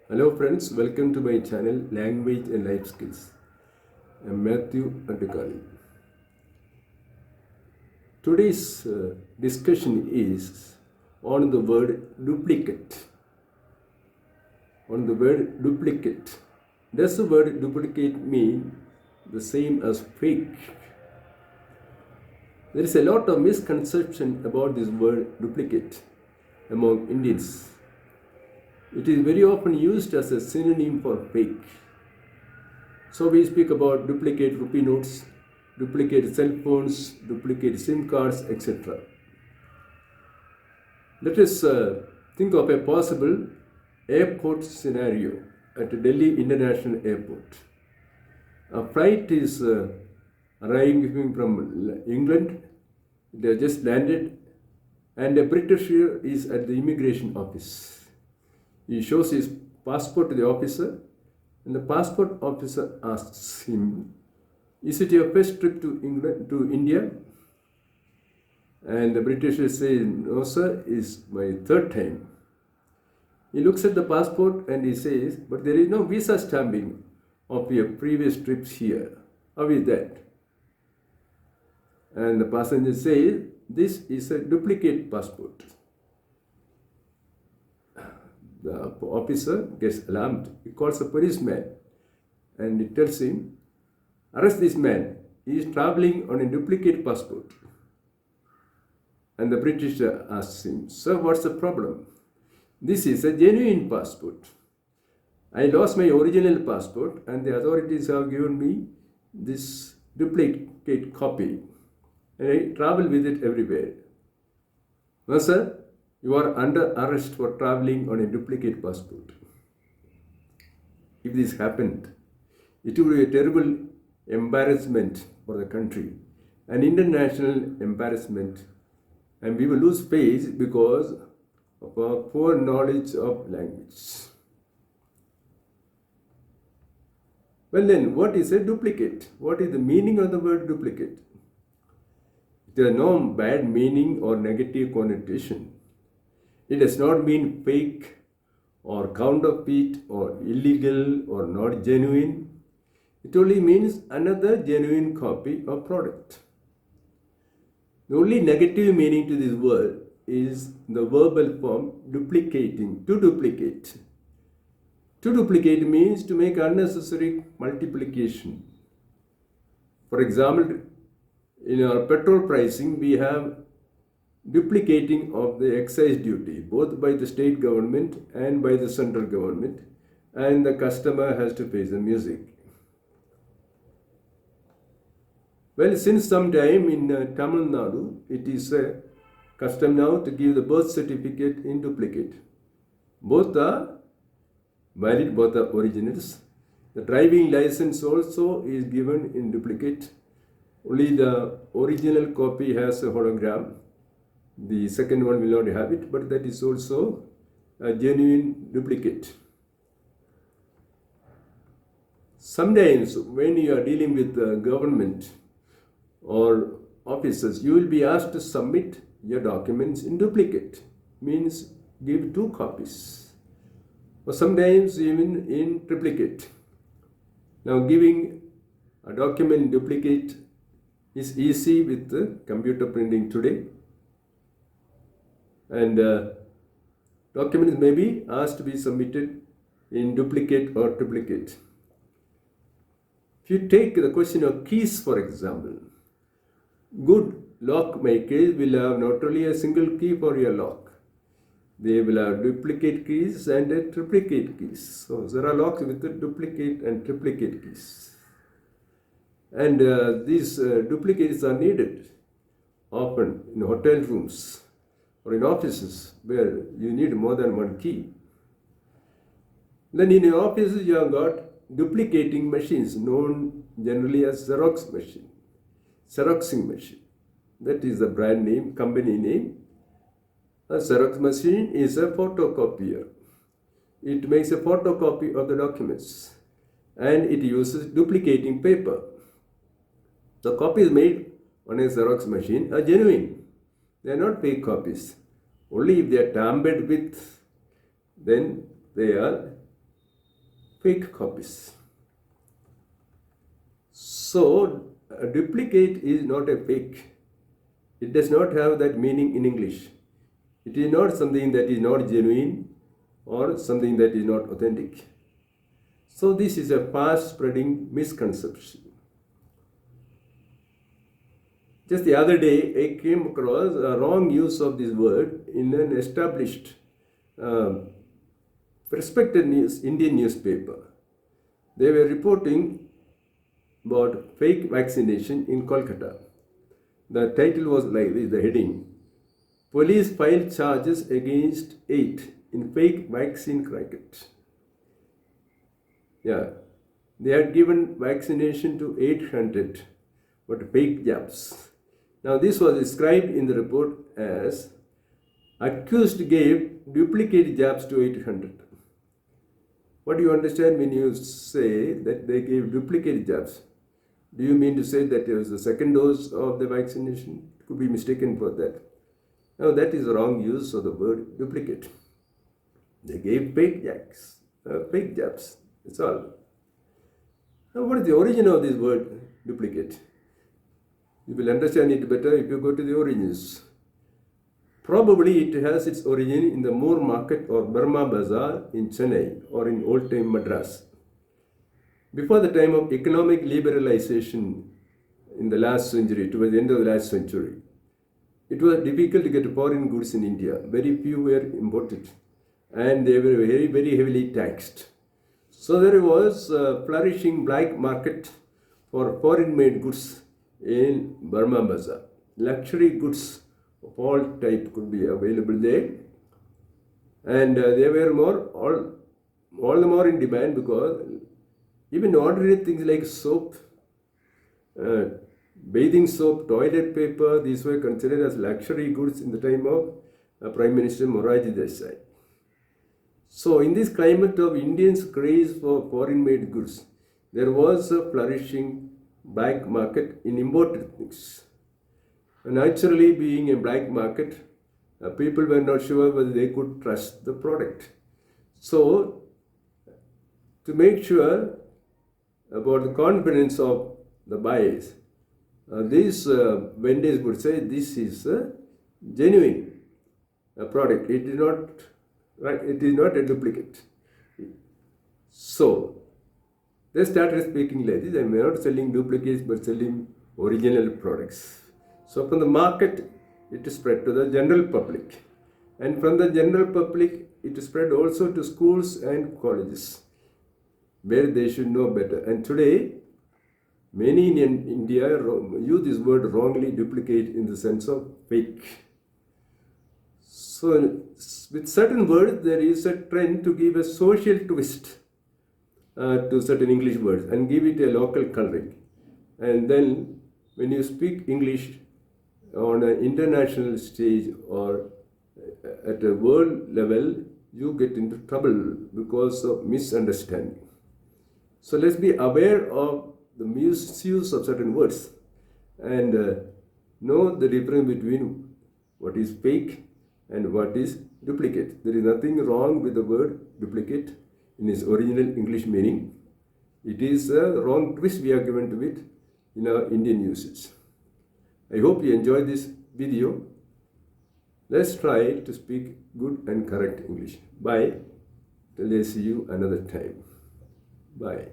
Hello friends, welcome to my channel Language and Life Skills. I'm Matthew Adekali. Today's discussion is on the word duplicate. On the word duplicate. Does the word duplicate mean the same as fake? There is a lot of misconception about this word duplicate among Indians. It is very often used as a synonym for fake. So we speak about duplicate rupee notes, duplicate cell phones, duplicate SIM cards, etc. Let us think of a possible airport scenario at Delhi International Airport. A flight is arriving from England. They have just landed, and a Britisher is at the immigration office. He shows his passport to the officer, and the passport officer asks him, "Is it your first trip to England, to India?" And the Britisher says, "No, sir, it's my third time." He looks at the passport and he says, "But there is no visa stamping of your previous trips here. How is that?" And the passenger says, "This is a duplicate passport." The officer gets alarmed. He calls a policeman and he tells him, "Arrest this man. He is traveling on a duplicate passport." And the Britisher asks him, "Sir, what's the problem? This is a genuine passport. I lost my original passport and the authorities have given me this duplicate copy and I travel with it everywhere." "No, sir, you are under arrest for traveling on a duplicate passport." If this happened, it would be a terrible embarrassment for the country, an international embarrassment, and we will lose face because of our poor knowledge of language. Well then, what is a duplicate? What is the meaning of the word duplicate? There is no bad meaning or negative connotation. It does not mean fake or counterfeit or illegal or not genuine. It only means another genuine copy or product. The only negative meaning to this word is the verbal form duplicating, to duplicate. To duplicate means to make unnecessary multiplication. For example, in our petrol pricing, we have duplicating of the excise duty, both by the state government and by the central government, and the customer has to pay the music. Well, since some time in Tamil Nadu, it is a custom now to give the birth certificate in duplicate. Both are valid, both are originals. The driving license also is given in duplicate. Only the original copy has a hologram. The second one will not have it, but that is also a genuine duplicate. Sometimes when you are dealing with the government or officers, you will be asked to submit your documents in duplicate, means give two copies, or sometimes even in triplicate. Now giving a document in duplicate is easy with the computer printing today. And documents may be asked to be submitted in duplicate or triplicate. If you take the question of keys, for example, good lock makers will have not only a single key for your lock, they will have duplicate keys and triplicate keys. So there are locks with the duplicate and triplicate keys. And these duplicates are needed often in hotel rooms or in offices where you need more than one key. Then in your offices you have got duplicating machines known generally as Xerox machine, Xeroxing machine. That is the brand name, company name. A Xerox machine is a photocopier. It makes a photocopy of the documents and it uses duplicating paper. The copies made on a Xerox machine are genuine. They are not fake copies. Only if they are tampered with, then they are fake copies. So, a duplicate is not a fake. It does not have that meaning in English. It is not something that is not genuine or something that is not authentic. So, this is a fast spreading misconception. Just the other day, I came across a wrong use of this word in an established, respected Indian newspaper. They were reporting about fake vaccination in Kolkata. The title was like this, the heading: Police filed charges against 8 in fake vaccine racket. Yeah, they had given vaccination to 800, but fake jabs. Now, this was described in the report as accused gave duplicate jabs to 800. What do you understand when you say that they gave duplicate jabs? Do you mean to say that it was the second dose of the vaccination? It could be mistaken for that. Now, that is the wrong use of the word duplicate. They gave fake jabs. That's all. Now, what is the origin of this word duplicate? You will understand it better if you go to the origins. Probably it has its origin in the Moor Market or Burma Bazaar in Chennai or in old time Madras. Before the time of economic liberalization in the last century, towards the end of the last century, it was difficult to get foreign goods in India. Very few were imported and they were very, very heavily taxed. So there was a flourishing black market for foreign made goods in Burma Bazaar. Luxury goods of all type could be available there, and they were all the more in demand because even ordinary things like soap, bathing soap, toilet paper, these were considered as luxury goods in the time of Prime Minister Morarji Desai. So in this climate of Indians' craze for foreign made goods, there was a flourishing black market in imported things. Naturally, being a black market, people were not sure whether they could trust the product. So, to make sure about the confidence of the buyers, these vendors would say this is a genuine product. It is not a duplicate. So, they started speaking like this, and we are not selling duplicates but selling original products. So from the market, it spread to the general public. And from the general public, it spread also to schools and colleges, where they should know better. And today, many in India use this word wrongly, duplicate, in the sense of fake. So with certain words, there is a trend to give a social twist to certain English words and give it a local coloring. And then when you speak English on an international stage or at a world level, you get into trouble because of misunderstanding. So let's be aware of the misuse of certain words and know the difference between what is fake and what is duplicate. There is nothing wrong with the word duplicate in its original English meaning. It is a wrong twist we are given to it in our Indian usage. I hope you enjoyed this video. Let's try to speak good and correct English. Bye. Till I see you another time. Bye.